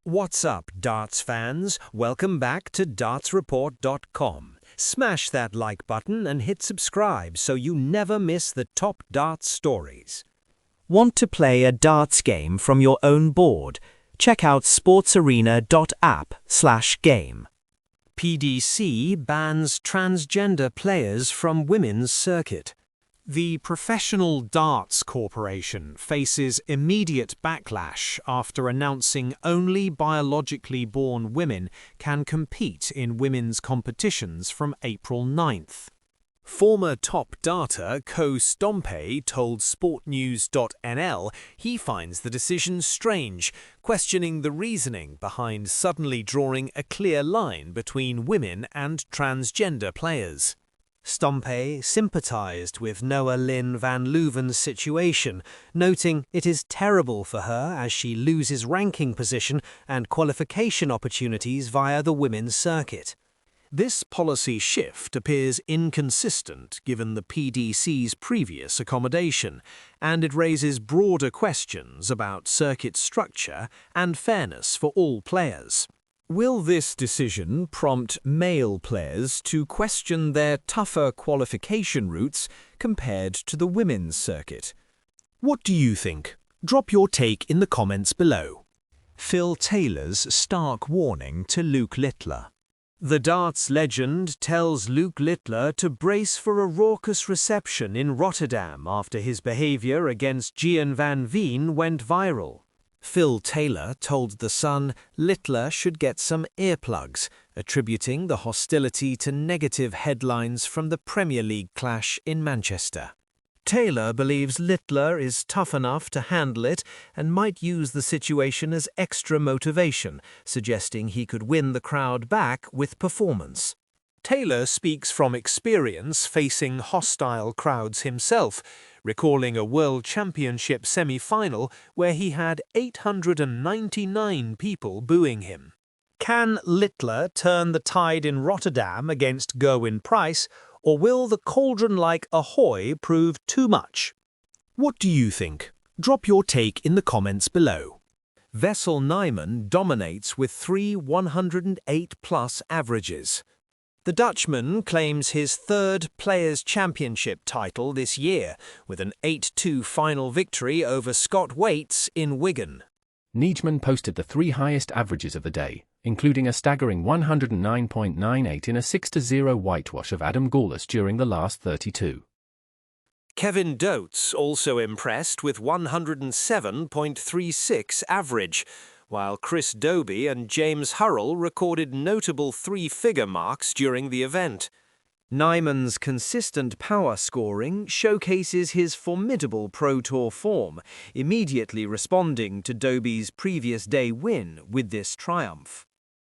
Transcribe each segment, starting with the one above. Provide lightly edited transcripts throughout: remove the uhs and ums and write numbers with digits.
What's up, darts fans? Welcome back to dartsreport.com. Smash that like button and hit subscribe so you never miss the top darts stories. Want to play a darts game from your own board? Check out sportsarena.app/game. PDC bans transgender players from women's circuit. The Professional Darts Corporation faces immediate backlash after announcing only biologically born women can compete in women's competitions from April 9th. Former top darter Ko Stompe told sportnews.nl he finds the decision strange, questioning the reasoning behind suddenly drawing a clear line between women and transgender players. Stompe sympathized with Noah Lynn van Leuven's situation, noting it is terrible for her as she loses ranking position and qualification opportunities via the women's circuit. This policy shift appears inconsistent given the PDC's previous accommodation, and it raises broader questions about circuit structure and fairness for all players. Will this decision prompt male players to question their tougher qualification routes compared to the women's circuit? What do you think? Drop your take in the comments below. Phil Taylor's stark warning to Luke Littler. The darts legend tells Luke Littler to brace for a raucous reception in Rotterdam after his behavior against Gian van Veen went viral. Phil Taylor told The Sun Littler should get some earplugs, attributing the hostility to negative headlines from the Premier League clash in Manchester. Taylor believes Littler is tough enough to handle it and might use the situation as extra motivation, suggesting he could win the crowd back with performance. Taylor speaks from experience facing hostile crowds himself, recalling a World Championship semi-final where he had 899 people booing him. Can Littler turn the tide in Rotterdam against Gerwyn Price, or will the cauldron-like ahoy prove too much? What do you think? Drop your take in the comments below. Vessel Nijman dominates with 3 108+ averages. The Dutchman claims his third Players' Championship title this year, with an 8-2 final victory over Scott Waits in Wigan. Nijman posted the 3 highest averages of the day, including a staggering 109.98 in a 6-0 whitewash of Adam Gawlis during the last 32. Kevin Dotes also impressed with 107.36 average, while Chris Dobie and James Hurrell recorded notable 3-figure marks during the event. Nijman's consistent power scoring showcases his formidable Pro Tour form, immediately responding to Dobie's previous day win with this triumph.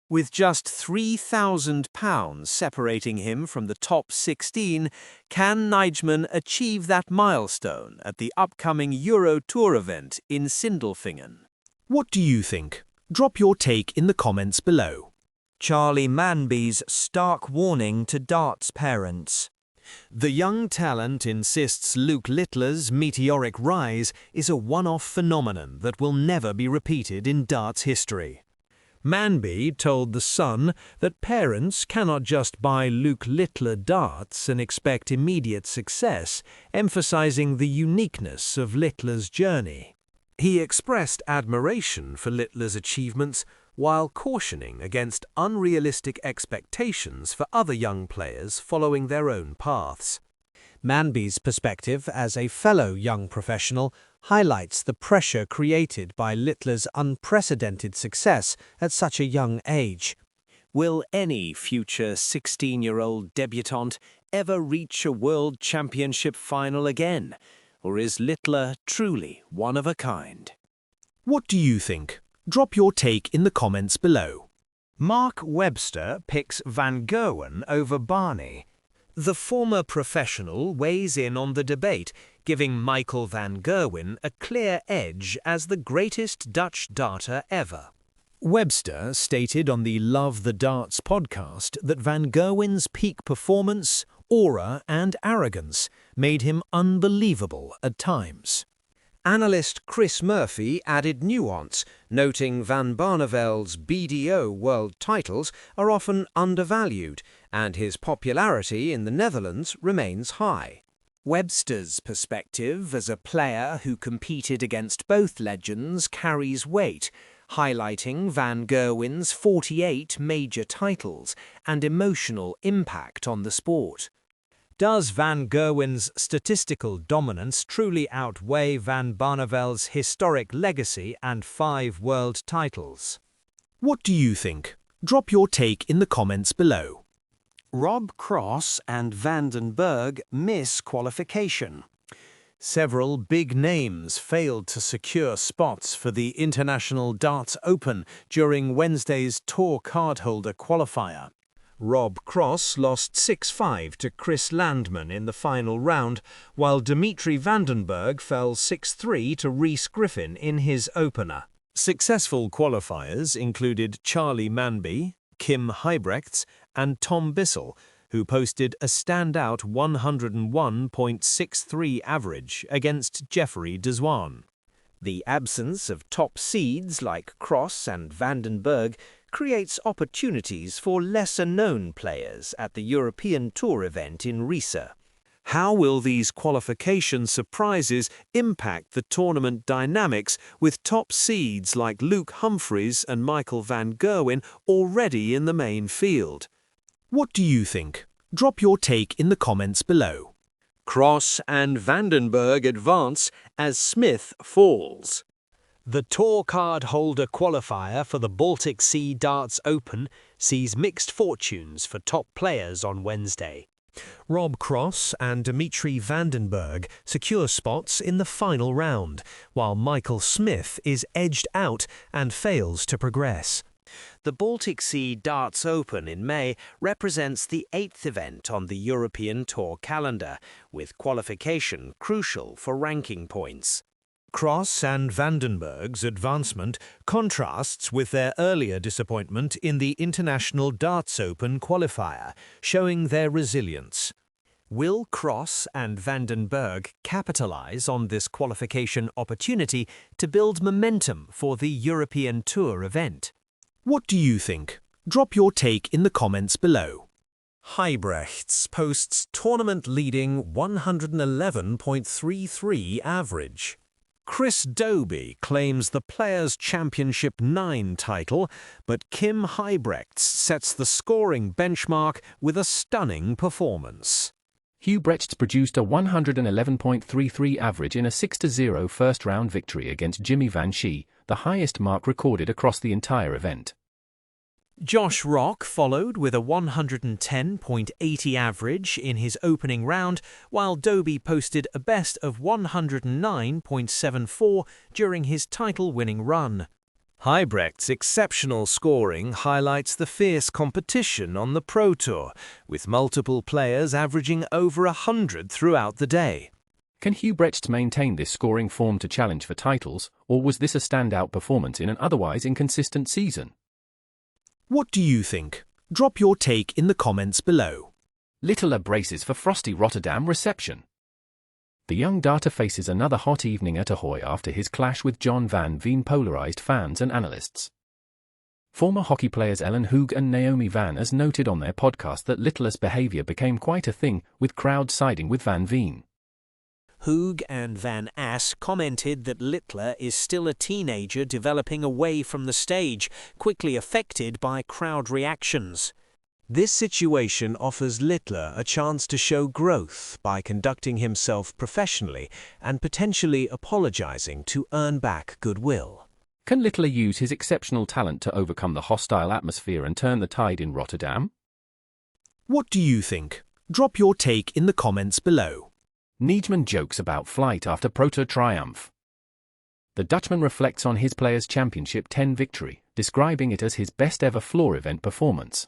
With just £3,000 separating him from the top 16, can Nijman achieve that milestone at the upcoming Euro Tour event in Sindelfingen? What do you think? Drop your take in the comments below. Charlie Manby's stark warning to darts parents. The young talent insists Luke Littler's meteoric rise is a one-off phenomenon that will never be repeated in darts history. Manby told The Sun that parents cannot just buy Luke Littler darts and expect immediate success, emphasizing the uniqueness of Littler's journey. He expressed admiration for Littler's achievements while cautioning against unrealistic expectations for other young players following their own paths. Manby's perspective as a fellow young professional highlights the pressure created by Littler's unprecedented success at such a young age. Will any future 16-year-old debutante ever reach a World Championship final again? Or is Littler truly one of a kind? What do you think? Drop your take in the comments below. Mark Webster picks Van Gerwen over Barney. The former professional weighs in on the debate, giving Michael van Gerwen a clear edge as the greatest Dutch darter ever. Webster stated on the Love the Darts podcast that Van Gerwen's peak performance, aura and arrogance made him unbelievable at times. Analyst Chris Murphy added nuance, noting Van Barneveld's BDO world titles are often undervalued, and his popularity in the Netherlands remains high. Webster's perspective as a player who competed against both legends carries weight, highlighting Van Gerwen's 48 major titles and emotional impact on the sport. Does Van Gerwen's statistical dominance truly outweigh Van Barneveld's historic legacy and 5 world titles? What do you think? Drop your take in the comments below. Rob Cross and Vandenberg miss qualification. Several big names failed to secure spots for the International Darts Open during Wednesday's Tour cardholder qualifier. Rob Cross lost 6-5 to Chris Landman in the final round, while Dimitri Vandenberg fell 6-3 to Rhys Griffin in his opener. Successful qualifiers included Charlie Manby, Kim Huybrechts, and Tom Bissell, who posted a standout 101.63 average against Jeffrey Deswan. The absence of top seeds like Cross and Vandenberg creates opportunities for lesser-known players at the European Tour event in Riesa. How will these qualification surprises impact the tournament dynamics with top seeds like Luke Humphreys and Michael van Gerwen already in the main field? What do you think? Drop your take in the comments below. Cross and Vandenberg advance as Smith falls. The Tour card holder qualifier for the Baltic Sea Darts Open sees mixed fortunes for top players on Wednesday. Rob Cross and Dimitri Vandenberg secure spots in the final round, while Michael Smith is edged out and fails to progress. The Baltic Sea Darts Open in May represents the 8th event on the European Tour calendar, with qualification crucial for ranking points. Cross and Vandenberg's advancement contrasts with their earlier disappointment in the International Darts Open qualifier, showing their resilience. Will Cross and Vandenberg capitalize on this qualification opportunity to build momentum for the European Tour event? What do you think? Drop your take in the comments below. Huybrechts posts tournament-leading 111.33 average. Chris Dobey claims the Players' Championship 9 title, but Kim Huybrechts sets the scoring benchmark with a stunning performance. Huybrechts produced a 111.33 average in a 6-0 first-round victory against Jimmy Van Schie, the highest mark recorded across the entire event. Josh Rock followed with a 110.80 average in his opening round, while Dobey posted a best of 109.74 during his title-winning run. Huybrechts' exceptional scoring highlights the fierce competition on the Pro Tour, with multiple players averaging over 100 throughout the day. Can Huybrechts maintain this scoring form to challenge for titles, or was this a standout performance in an otherwise inconsistent season? What do you think? Drop your take in the comments below. Littler braces for frosty Rotterdam reception. The young darter faces another hot evening at Ahoy after his clash with John Van Veen polarized fans and analysts. Former hockey players Ellen Hoog and Naomi Van As noted on their podcast that Littler's behavior became quite a thing, with crowds siding with Van Veen. Hoog and Van As commented that Littler is still a teenager developing away from the stage, quickly affected by crowd reactions. This situation offers Littler a chance to show growth by conducting himself professionally and potentially apologizing to earn back goodwill. Can Littler use his exceptional talent to overcome the hostile atmosphere and turn the tide in Rotterdam? What do you think? Drop your take in the comments below. Nijman jokes about flight after Proto triumph. The Dutchman reflects on his Players' Championship 10 victory, describing it as his best-ever floor event performance.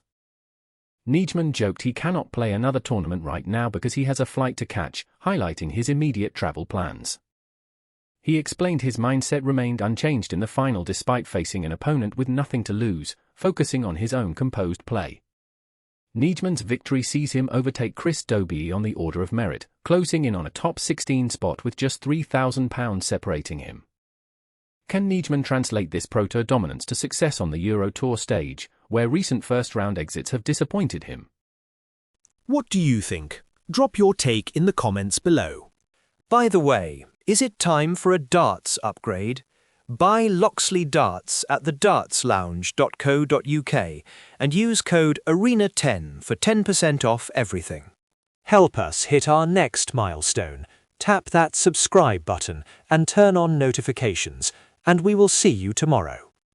Nijman joked he cannot play another tournament right now because he has a flight to catch, highlighting his immediate travel plans. He explained his mindset remained unchanged in the final despite facing an opponent with nothing to lose, focusing on his own composed play. Nijman's victory sees him overtake Chris Dobie on the order of merit, closing in on a top 16 spot with just £3,000 separating him. Can Nijman translate this proto dominance to success on the Euro Tour stage, where recent first-round exits have disappointed him? What do you think? Drop your take in the comments below. By the way, is it time for a darts upgrade? Buy Loxley darts at thedartslounge.co.uk and use code ARENA10 for 10% off everything. Help us hit our next milestone. Tap that subscribe button and turn on notifications, and we will see you tomorrow.